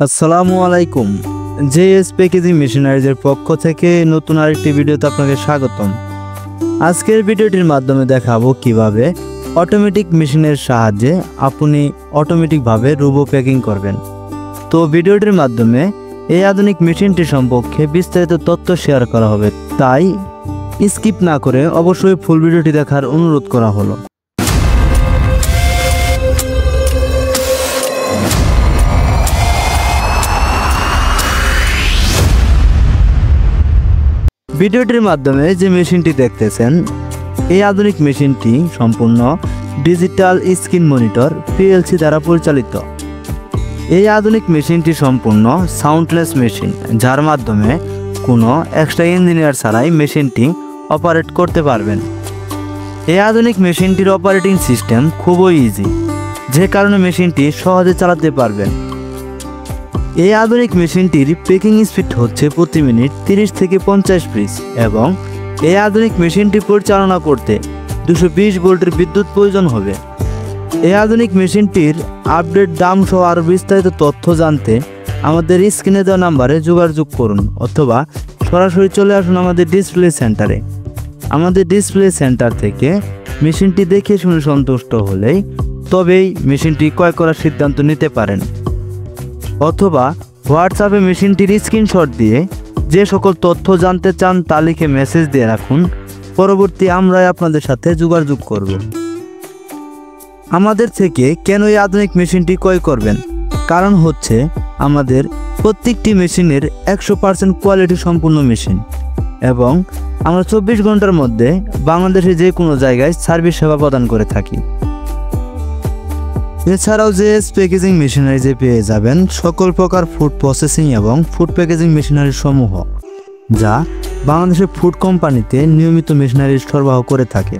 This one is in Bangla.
আসসালামু আলাইকুম। জেএস প্যাকেজিং মেশিনারিজের পক্ষ থেকে নতুন আরেকটি ভিডিওতে আপনাকে স্বাগতম। আজকের ভিডিওটির মাধ্যমে দেখাবো কিভাবে অটোমেটিক মেশিনের সাহায্যে আপনি অটোমেটিকভাবে রোবো প্যাকিং করবেন। তো ভিডিওটির মাধ্যমে এই আধুনিক মেশিনটি সম্পর্কে বিস্তারিত তথ্য শেয়ার করা হবে, তাই স্কিপ না করে অবশ্যই ফুল ভিডিওটি দেখার অনুরোধ করা হলো। ভিডিওটির মাধ্যমে যে মেশিনটি দেখতেছেন, এই আধুনিক মেশিনটি সম্পূর্ণ ডিজিটাল স্ক্রিন মনিটর পিএলসি দ্বারা পরিচালিত। এই আধুনিক মেশিনটি সম্পূর্ণ সাউন্ডলেস মেশিন, যার মাধ্যমে কোনো এক্সট্রা ইঞ্জিনিয়ার ছাড়াই মেশিনটি অপারেট করতে পারবেন। এই আধুনিক মেশিনটির অপারেটিং সিস্টেম খুবই ইজি, যে কারণে মেশিনটি সহজে চালাতে পারবেন। এই আধুনিক মেশিনটির প্যাকিং স্পিড হচ্ছে প্রতি মিনিট 30 থেকে 50 পিস এবং এই আধুনিক মেশিনটি পরিচালনা করতে 220 ভোল্টের বিদ্যুৎ প্রয়োজন হবে। এই আধুনিক মেশিনটির আপডেট দাম সহ আরও বিস্তারিত তথ্য জানতে আমাদের স্ক্রিনে দেওয়া নাম্বারে যোগাযোগ করুন অথবা সরাসরি চলে আসুন আমাদের ডিসপ্লে সেন্টারে। আমাদের ডিসপ্লে সেন্টার থেকে মেশিনটি দেখে শুনে সন্তুষ্ট হলেই তবেই মেশিনটি ক্রয় করার সিদ্ধান্ত নিতে পারেন, অথবা হোয়াটসঅ্যাপে মেশিনটির স্ক্রিনশট দিয়ে যে সকল তথ্য জানতে চান তা লিখে মেসেজ দিয়ে রাখুন। পরবর্তী আমরাই আপনাদের সাথে যোগাযোগ করব। আমাদের থেকে কেন এই আধুনিক মেশিনটি ক্রয় করবেন? কারণ হচ্ছে আমাদের প্রত্যেকটি মেশিনের 100% কোয়ালিটি সম্পূর্ণ মেশিন এবং আমরা 24 ঘন্টার মধ্যে বাংলাদেশে যে কোনো জায়গায় সার্ভিস সেবা প্রদান করে থাকি। এছাড়াও জেএস প্যাকেজিং মেশিনারিজে পেয়ে যাবেন সকল প্রকার ফুড প্রসেসিং এবং ফুড প্যাকেজিং মেশিনারি সমূহ, যা বাংলাদেশের ফুড কোম্পানিতে নিয়মিত মেশিনারি সরবরাহ করে থাকে।